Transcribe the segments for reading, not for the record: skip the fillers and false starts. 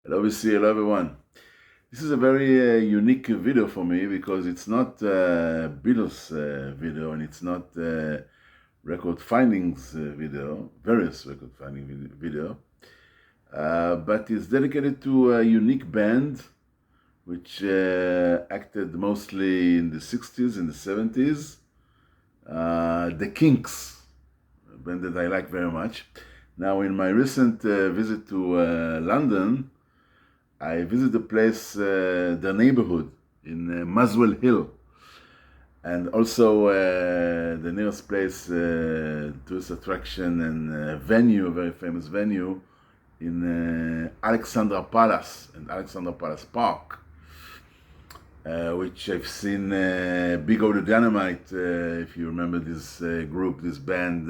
Hello, VC. Hello, everyone. This is a very unique video for me because it's not Beatles video and it's not record findings video, various record finding video, but it's dedicated to a unique band which acted mostly in the 60s, in the 70s, the Kinks, a band that I like very much. Now, in my recent visit to London, I visited the place, the neighborhood in Muswell Hill, and also the nearest place, tourist attraction and venue, a very famous venue in Alexandra Palace and Alexandra Palace Park, which I've seen Big O the Dynamite, if you remember this group, this band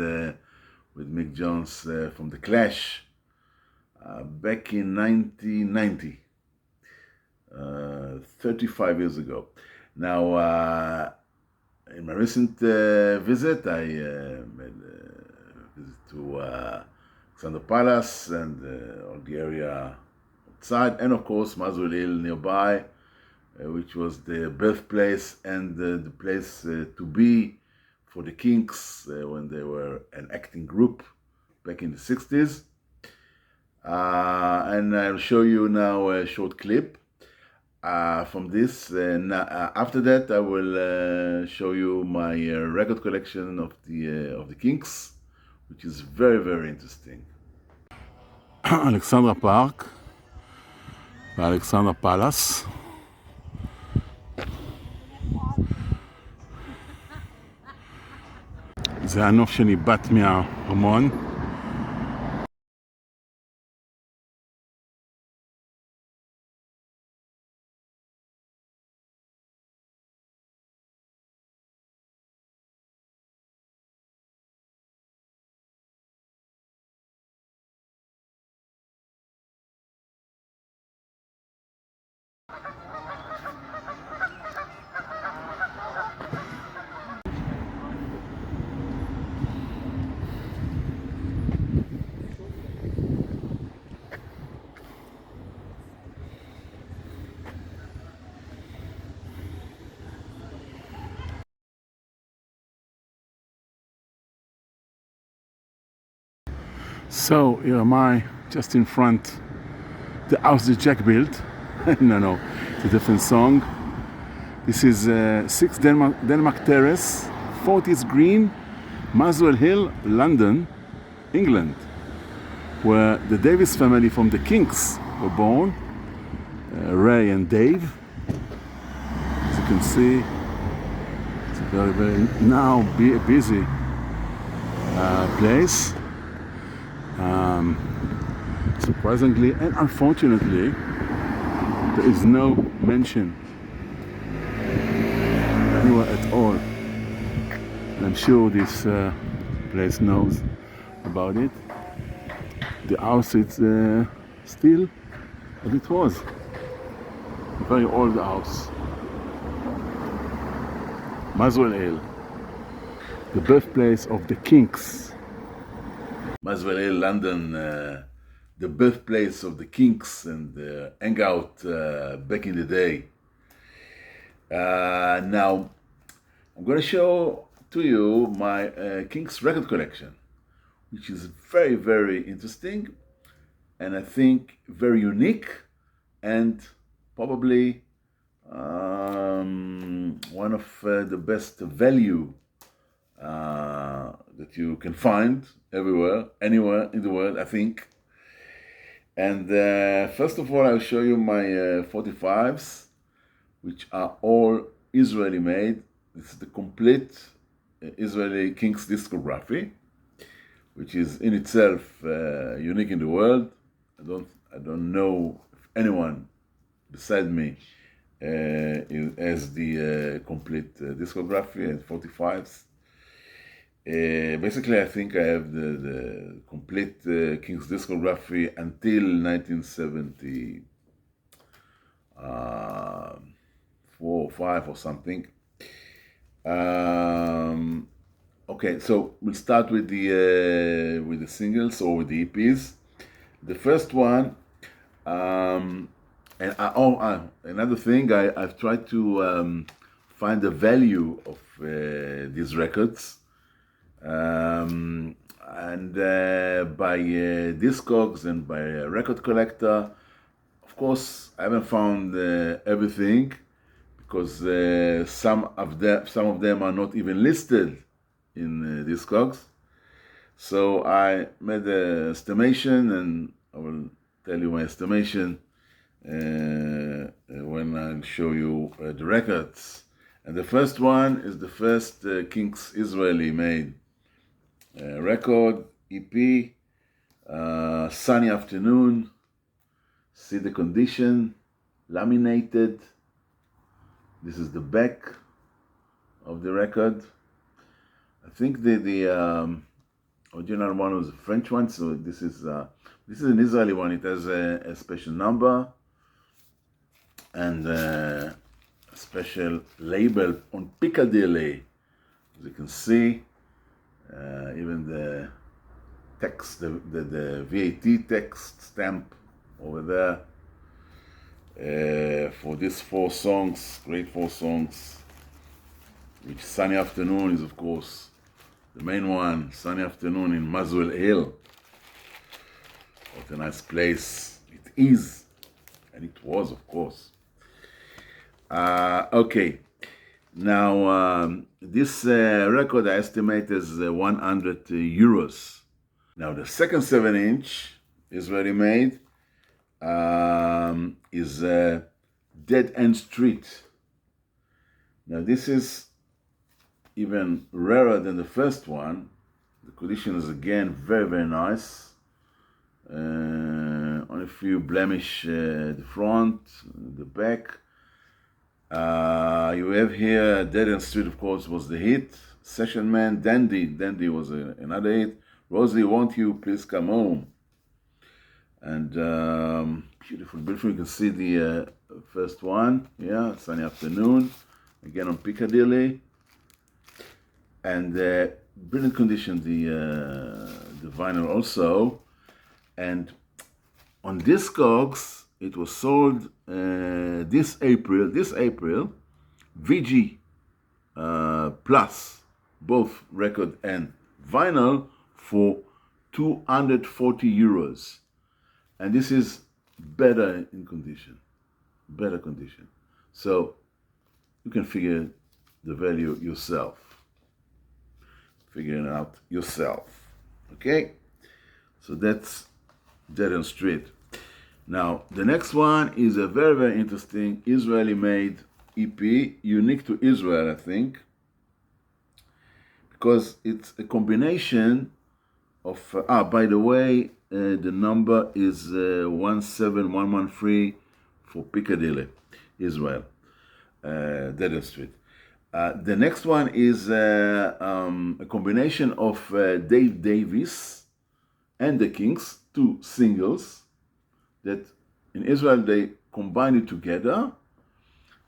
with Mick Jones from The Clash, back in 1990. 35 years ago. Now, in my recent visit, I made a visit to Alexander Palace and all the area outside, and of course, Muswell Hill nearby, which was the birthplace and the place to be for the Kinks when they were an acting group back in the 60s. And I'll show you now a short clip from this. After that, I will show you my record collection of the Kinks, which is very, very interesting. Alexandra Park, Alexandra Palace. זה הנוף שניבט מהארמון. So here am I, just in front, the house that Jack built. No, it's a different song. This is 6 Denmark Terrace, 40th Green, Muswell Hill, London, England, where the Davis family from the Kinks were born, Ray and Dave. As you can see, it's a very, very now busy place. Surprisingly and unfortunately, there is no mention anywhere at all. And I'm sure this place knows about it. The house is still as it was. A very old house. Muswell Hill, the birthplace of the Kinks. Muswell Hill, London, the birthplace of the Kinks and hangout back in the day. Now, I'm going to show to you my Kinks record collection, which is very, very interesting and I think very unique and probably one of the best value that you can find everywhere, anywhere in the world, I think. And first of all, I'll show you my 45s, which are all Israeli made. This is the complete Israeli Kinks discography, which is in itself unique in the world. I don't know if anyone beside me has the complete discography and 45s. Basically, I think I have the complete Kinks discography until 1974 or 5 or something. Okay, so we'll start with the singles or with the EPs. The first one And another thing, I've tried to find the value of these records, and by Discogs and by a record collector. Of course, I haven't found everything, because some of them are not even listed in Discogs. So I made an estimation, and I will tell you my estimation when I'll show you the records. And the first one is the first Kinks Israeli made record, EP, Sunny Afternoon. See the condition, laminated. This is the back of the record. I think the original one was a French one, so this is an Israeli one. It has a special number and a special label on Piccadilly. As you can see, even the text, the VAT text stamp over there for these 4 songs, great 4 songs, which Sunny Afternoon is, of course, the main one. Sunny Afternoon in Muswell Hill. What a nice place it is, and it was, of course. Okay, now this record I estimate is 100 euros. Now the second 7-inch Israeli made is Dead End Street. Now this is even rarer than the first one. The condition is again very, very nice. On a few blemish the front, the back. You have here Dead End Street, of course, was the hit. Session Man, Dandy was another hit. Rosie, Won't You Please Come Home. And beautiful. You can see the first one, yeah, Sunny Afternoon, again on Piccadilly. And brilliant condition, the vinyl also. And on Discogs, it was sold this April, VG plus, both record and vinyl, for 240 euros. And this is better in condition, better condition. So you can figure the value yourself. Figure it out yourself. Okay? So that's Dead End Street. Now, the next one is a very, very interesting Israeli-made EP, unique to Israel, I think, because it's a combination of, by the way, the number is 17113 for Piccadilly, Israel, Dead End Street. The next one is a combination of Dave Davis and the Kinks, 2 singles that in Israel they combined it together.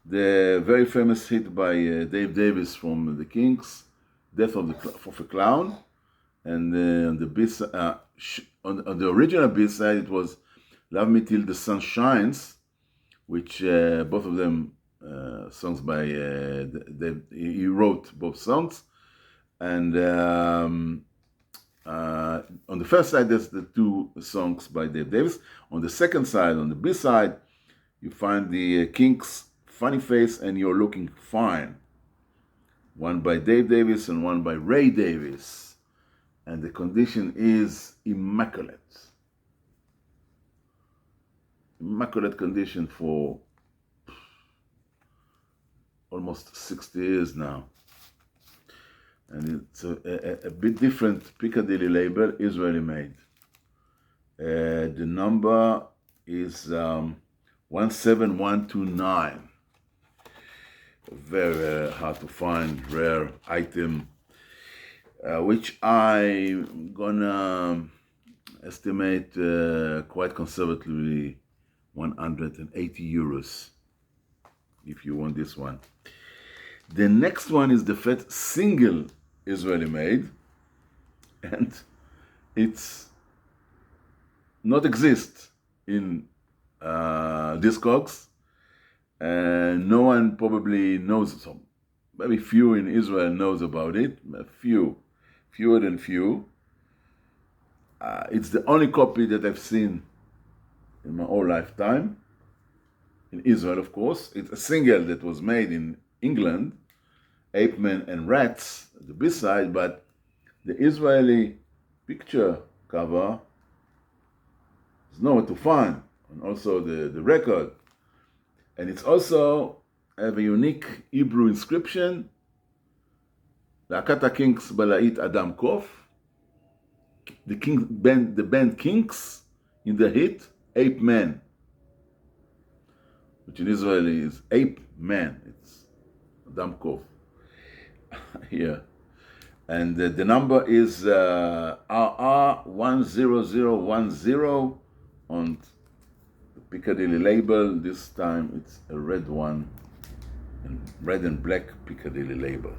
The very famous hit by Dave Davis from the Kinks, Death of a Clown, and on the original B-side it was Love Me Till the Sun Shines, which both of them songs by he wrote both songs. And on the first side, there's the 2 songs by Dave Davis. On the second side, on the B side, you find the Kinks, Funny Face and You're Looking Fine. One by Dave Davis and one by Ray Davis. And the condition is immaculate. Immaculate condition for almost 60 years now. And it's a bit different Piccadilly label, Israeli made. The number is 17129. Very hard to find, rare item, which I'm gonna estimate quite conservatively 180 euros if you want this one. The next one is the first single Israeli made, and it's not exist in Discogs. No one probably knows, so maybe few in Israel knows about it, fewer than few. It's the only copy that I've seen in my whole lifetime, in Israel, of course. It's a single that was made in England, Ape Men and Rats, the B-side, but the Israeli picture cover is nowhere to find, and also the record. And it's also have a unique Hebrew inscription, Le'akat Kinks Bala'it Adam Kof, the band Kinks in the hit Ape Man, which in Israeli is Ape Man. It's Adam Kof here. And the number is RR10010 on the Piccadilly label. This time it's a red one, and red and black Piccadilly label.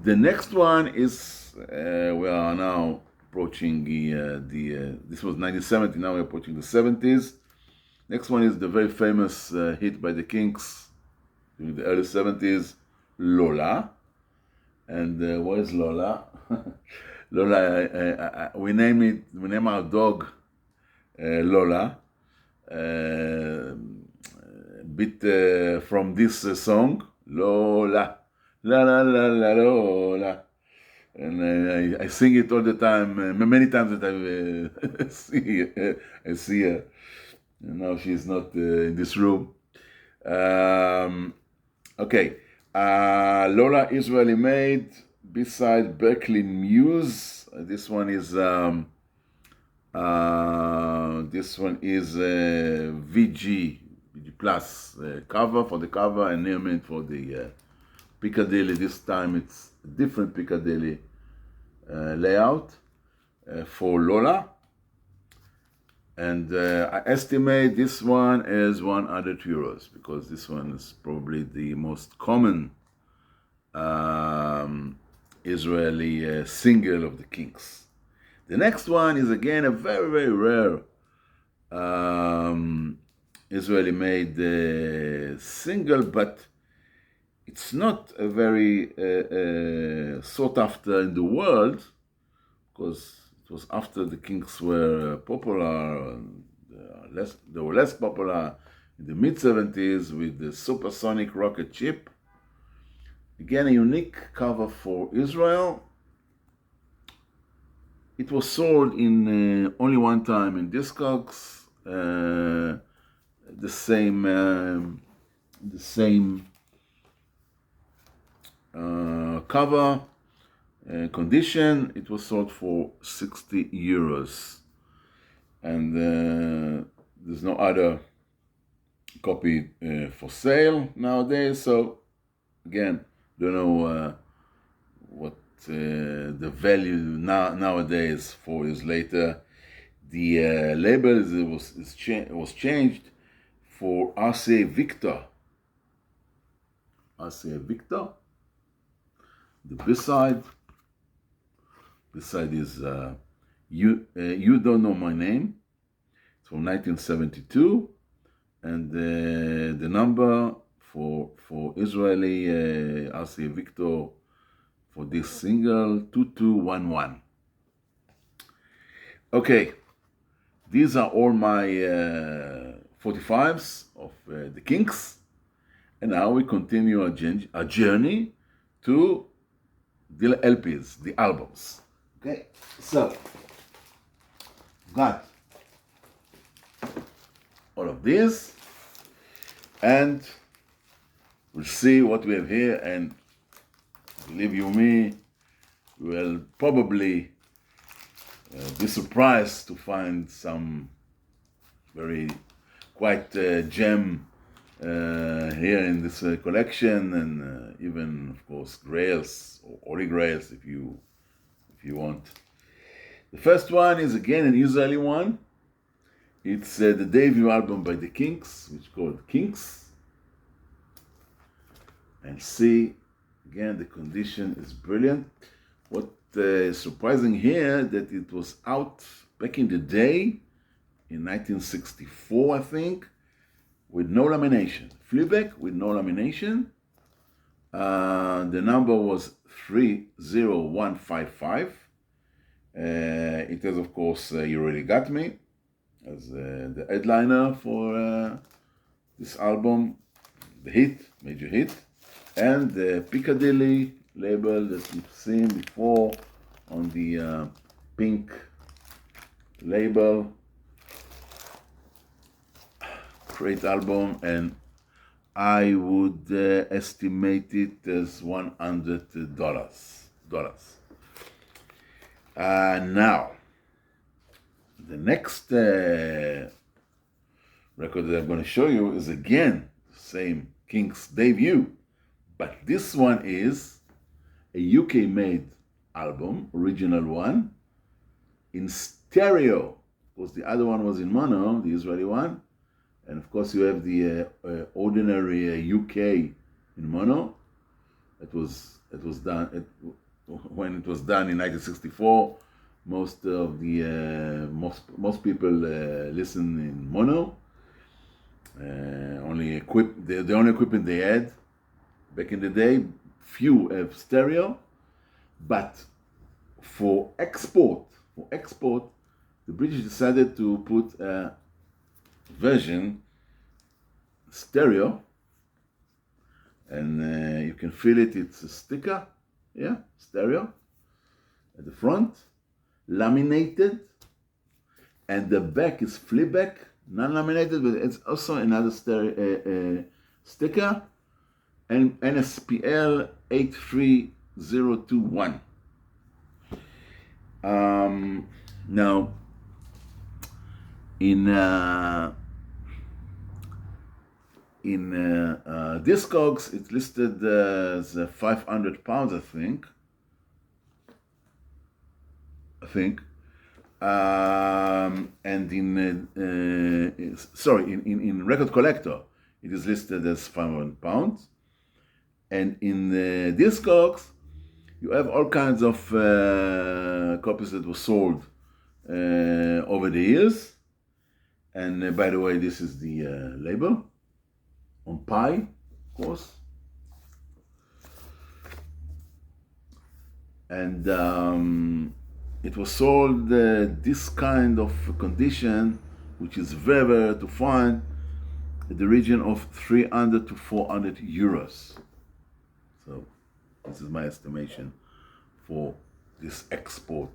The next one is, we are now approaching this was 1970, now we're approaching the 70s. Next one is the very famous hit by the Kinks during the early 70s, Lola. And what is Lola? Lola, we name our dog Lola, a bit from this song, Lola, la la la la Lola. And I sing it all the time, many times that I see her. And now she's not in this room. Okay. Lola, Israeli made, B-side Berkeley Muse. This one is VG Plus cover for the cover, and name it for the Piccadilly. This time it's a different Piccadilly layout for Lola. And I estimate this one as €100 because this one is probably the most common Israeli single of the Kinks. The next one is again a very, very rare Israeli made single, but it's not a very sought after in the world because it was after the Kinks were popular, and they were less popular in the mid-70s with the supersonic rocket ship. Again, a unique cover for Israel. It was sold in only one time in Discogs. The same cover. Condition, it was sold for €60, and there's no other copy for sale nowadays. So again, don't know what the value nowadays 4 years later. The label was changed for RCA Victor. RCA Victor. The B-side. This side is You Don't Know My Name. It's from 1972, and the number for Israeli RCA Victor for this single 2211. Okay, these are all my 45s of the Kinks, and now we continue our journey to the LPs, the albums. Okay, so got all of these, and we'll see what we have here, and believe you me, we will probably be surprised to find some very quite gem here in this collection, and even of course grails or holy grails if you want. The first one is again an Israeli one. It's the debut album by the Kinks, which is called Kinks. And see, again, the condition is brilliant. What is surprising here, that it was out back in the day in 1964, I think, with no lamination. Fleabag with no lamination. The number was 30155. It has, of course, You Really Got Me as the headliner for this album, the hit, major hit, and the Piccadilly label that you've seen before on the pink label. Great album, and I would estimate it as $100. Now, the next record that I'm going to show you is again the same Kinks debut, but this one is a UK-made album, original one, in stereo, because the other one was in mono, the Israeli one, and of course you have the ordinary UK in mono. It was done when it was done in 1964. Most of the most people listen in mono. The only equipment they had back in the day. Few have stereo, but for export, the British decided to put a version stereo, and you can feel it. It's a sticker, yeah, stereo at the front, laminated, and the back is Fleabag, non-laminated, but it's also another stereo sticker, and NSPL 83021. Now, in Discogs, it's listed as 500 pounds, I think. And in Record Collector, it is listed as 500 pounds. And in Discogs, you have all kinds of copies that were sold over the years. And by the way, this is the label on pie, of course. And it was sold this kind of condition, which is very rare to find, in the region of 300 to 400 euros. So this is my estimation for this export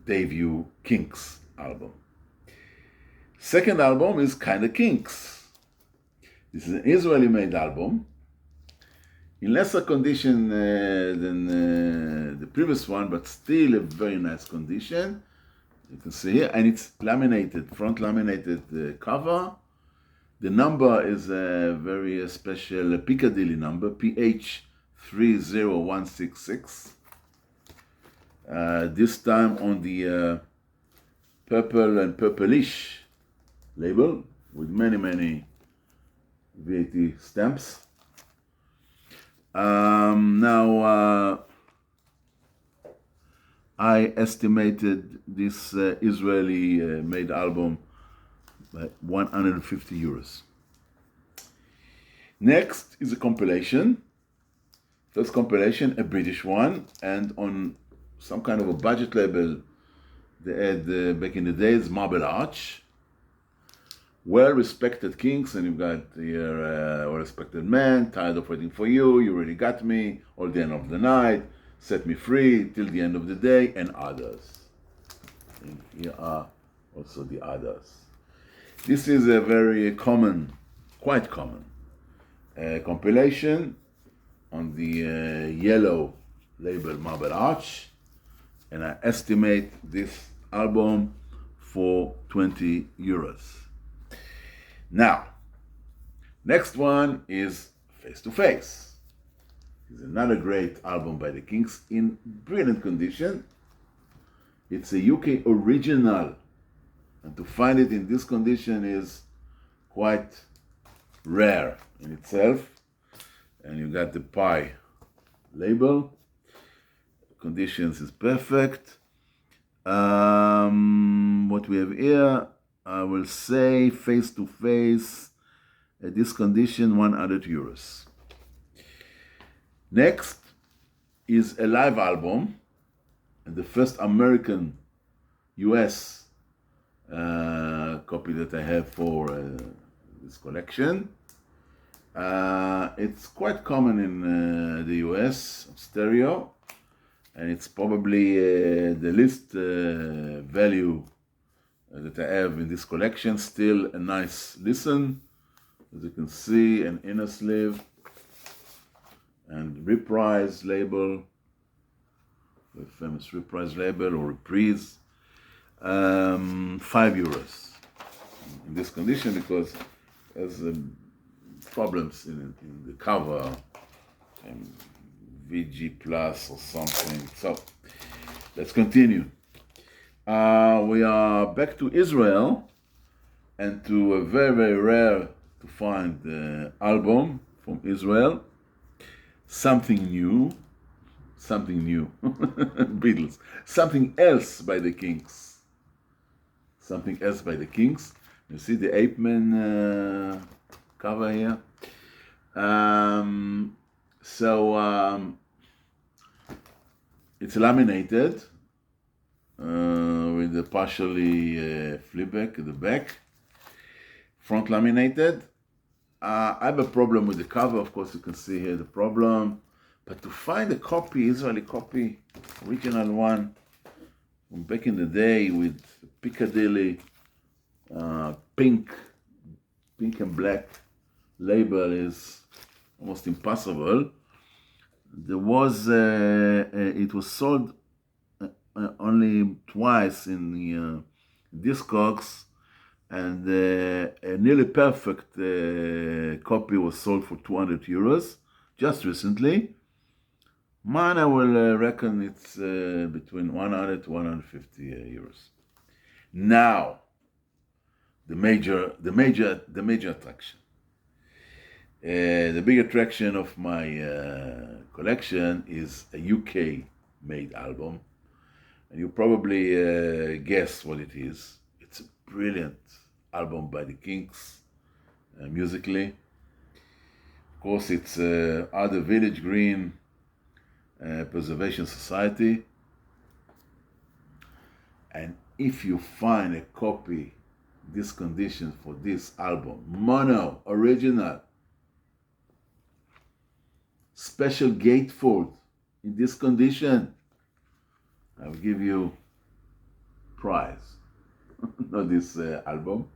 debut Kinks album. Second album is Kinda Kinks. This is an Israeli-made album, in lesser condition than the previous one, but still a very nice condition. You can see here, and it's laminated, front laminated cover. The number is a very special Piccadilly number, PH30166. This time on the purple and purplish label with many VAT stamps. Now, I estimated this Israeli made album by 150 euros. Next is a compilation. First compilation, a British one, and on some kind of a budget label they had back in the days, Marble Arch. Well-respected Kinks, and you've got your Well-Respected Man, Tired of Waiting for You, You Really Got Me, All the End of the Night, Set Me Free, Till the End of the Day, and others. And here are also the others. This is a very common, quite common, compilation on the yellow label Marble Arch, and I estimate this album for 20 euros. Now, next one is Face to Face. It's another great album by the Kinks in brilliant condition. It's a UK original, and to find it in this condition is quite rare in itself. And you got the pie label. Conditions is perfect. What we have here I will say face to face, at this condition, €100. Next is a live album, and the first American US copy that I have for this collection. It's quite common in the US, stereo, and it's probably the least value that I have in this collection. Still a nice listen, as you can see, an inner sleeve and reprise label, the famous reprise label or reprise. €5 in this condition because there's problems in the cover and VG plus or something. So let's continue. We are back to Israel and to a very, very rare to find album from Israel. Something new, Beatles, something else by the Kinks. Something else by the Kinks. You see the Ape Man cover here. It's laminated with a partially flip back at the back. Front laminated. I have a problem with the cover, of course you can see here the problem. But to find a copy, Israeli copy, original one, from back in the day with Piccadilly pink and black label is almost impossible. There was it was sold only twice in the Discogs, and a nearly perfect copy was sold for €200 just recently. Mine, I will reckon it's between 100 to €150. Now, the major attraction. The big attraction of my collection is a UK-made album, and you probably guess what it is. It's a brilliant album by the Kinks, musically. Of course, it's Other Village Green Preservation Society, and if you find a copy, this condition for this album, mono, original, special gatefold in this condition, I'll give you prize. Not this album,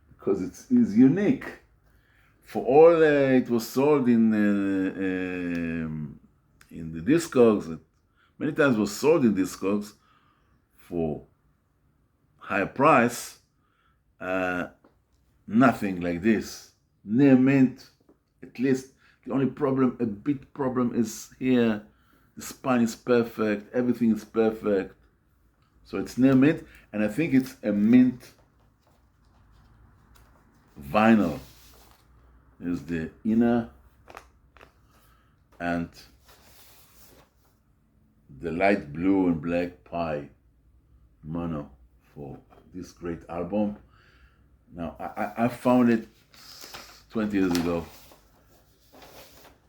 because it is unique. For all it was sold in the Discogs, many times was sold in Discogs for higher price, nothing like this. Near mint, at least. The only problem, a bit problem, is here. The spine is perfect, everything is perfect. So it's near mint, and I think it's a mint vinyl. Here's the inner and the light blue and black pie mono for this great album. Now, I found it 20 years ago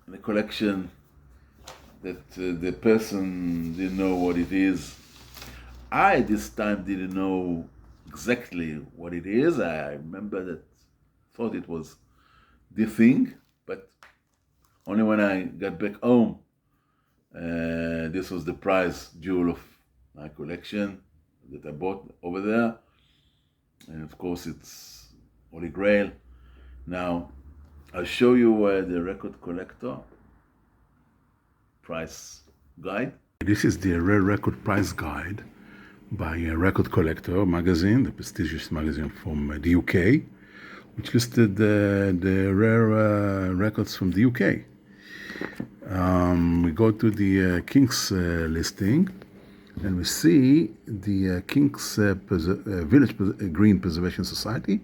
in a collection that the person didn't know what it is. I, this time, didn't know exactly what it is. I remember that thought it was the thing, but only when I got back home, this was the prize jewel of my collection that I bought over there. And of course, it's Holy Grail. Now, I'll show you the record collector price guide. This is the Rare Record Price Guide by Record Collector magazine, the prestigious magazine from the UK, which listed the rare records from the UK. We go to the Kinks listing, and we see the Kinks Village Green Preservation Society,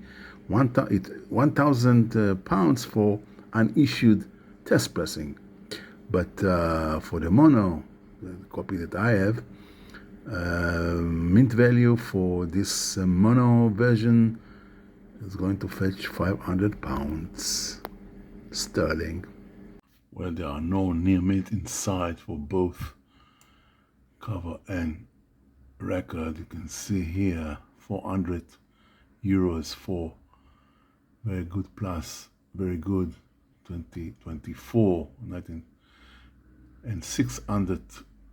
£1,000 for unissued test pressing. But for the mono, the copy that I have, mint value for this mono version is going to fetch 500 pounds sterling. Where there are no near mint inside for both cover and record. You can see here 400 euros for very good plus, very good 2024, 19, and 600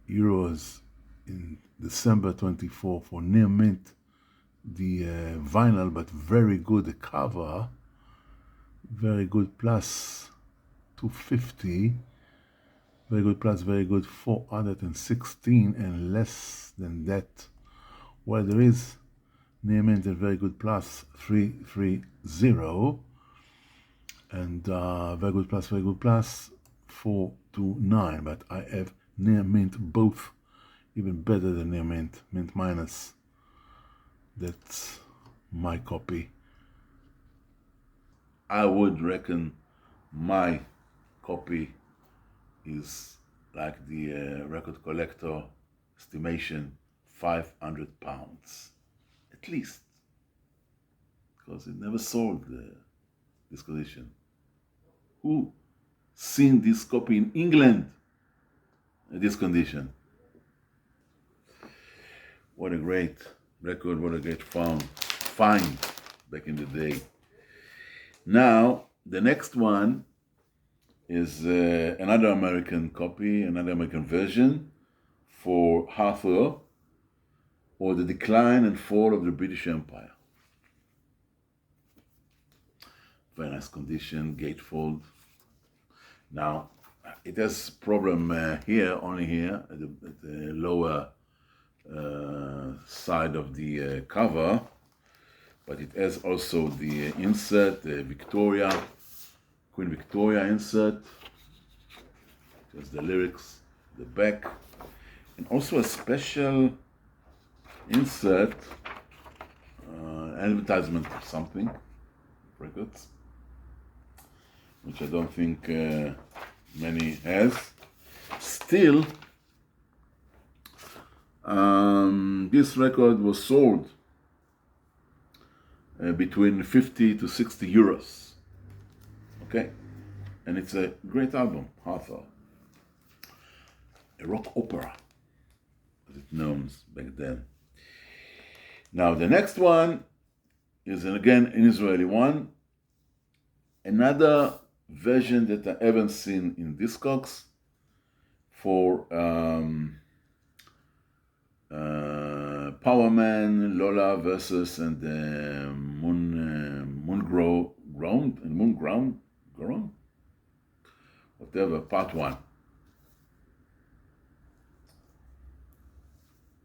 euros in December 24 for near mint, the vinyl, but very good cover, very good plus 250, very good plus, very good 416, and less than that, well, there is near mint and very good plus 330, and very good plus 429, but I have near mint both, even better than near mint, mint minus. That's my copy. I would reckon my copy is like the record collector estimation, 500 pounds at least, because it never sold this condition. Who seen this copy in England in this condition? What a great record, what a great find back in the day. Now, the next one is another American copy, another American version for Arthur, or The Decline and Fall of the British Empire. Very nice condition, gatefold. Now, it has problem here, only here, at the lower side of the cover, but it has also the insert, the Queen Victoria insert. There's the lyrics, the back, and also a special insert, advertisement or something, records, which I don't think many has. Still, this record was sold between 50 to 60 euros. Okay, and it's a great album, Arthur. A rock opera, as it knows back then. Now the next one is again an Israeli one. Another version that I haven't seen in Discogs for Powerman, Lola versus and Moonground, whatever, part 1.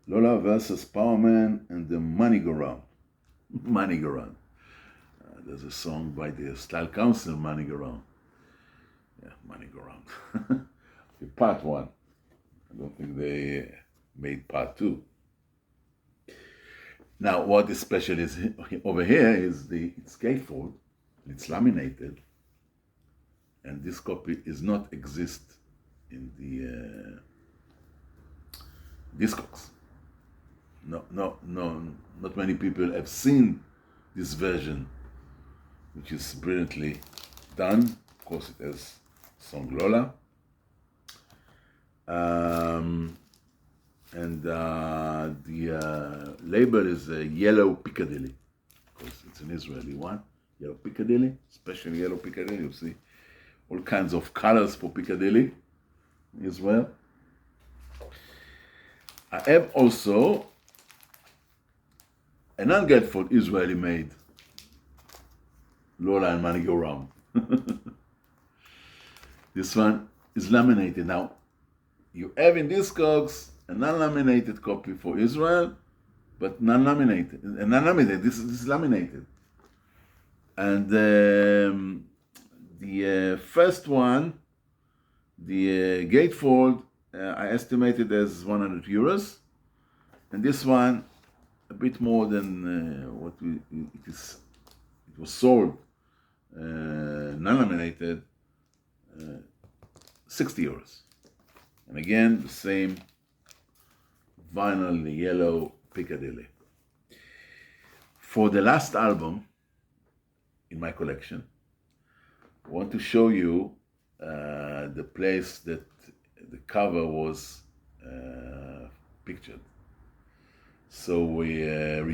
Lola versus Powerman and the Money Go Round. Money Go Round. There's a song by the Style Council, Money Go Round. Yeah, Money Go Round. Part 1. I don't think they made part 2. Now, what is special is over here is it's gatefold, it's laminated, and this copy does not exist in the Discogs. No, not many people have seen this version, which is brilliantly done. Of course, it has song Lola. And the label is Yellow Piccadilly, because it's an Israeli one. Yellow Piccadilly, especially Yellow Piccadilly. You see all kinds of colors for Piccadilly as well. I have also an ungatefold Israeli made Lola and Money Go Round. This one is laminated. Now, you have in Discogs a non-laminated copy for Israel, but non-laminated. This is laminated. And the first one, the gatefold, I estimated as 100 euros, and this one a bit more than what it was sold, non-laminated, 60 euros. And again, the same vinyl, the Yellow Piccadilly. For the last album, my collection. I want to show you the place that the cover was pictured. So we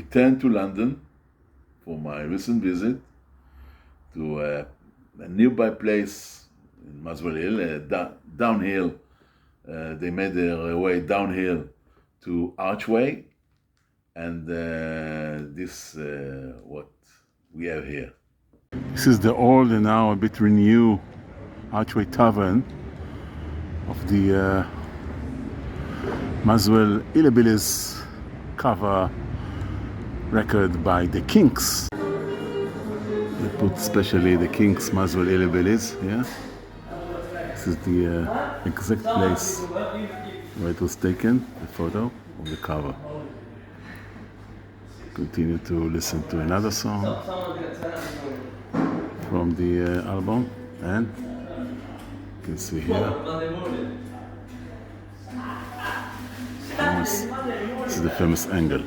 returned to London for my recent visit to a nearby place in Muswell Hill, downhill. They made their way downhill to Archway, and this what we have here. This is the old and now a bit renewed Archway Tavern of the Muswell Hillbillies cover record by the Kinks. They put especially the Kinks Muswell Hillbillies here. This is the exact place where it was taken, the photo of the cover. Continue to listen to another song from the album, and you can see here this is the famous angle.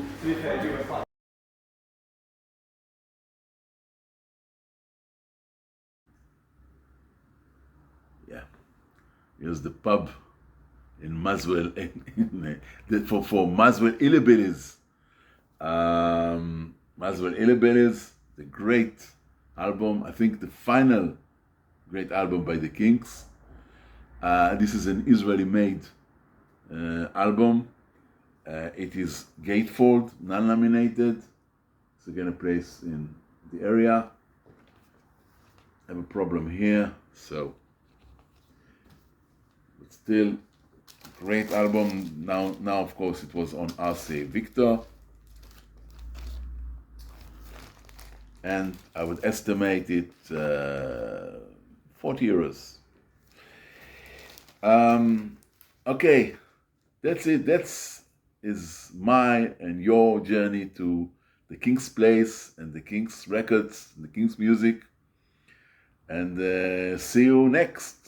Yeah, here's the pub in Muswell, for Muswell Hillbillies. Muswell Hillbillies, the great album, I think the final great album by the Kinks. This is an Israeli-made album. It is gatefold, non-laminated. It's again a place in the area. I have a problem here, so but still great album. Now of course it was on RCA Victor, and I would estimate it 40 euros. Okay, that's it. Is my and your journey to the Kinks place and the Kinks records, the Kinks music, and see you next.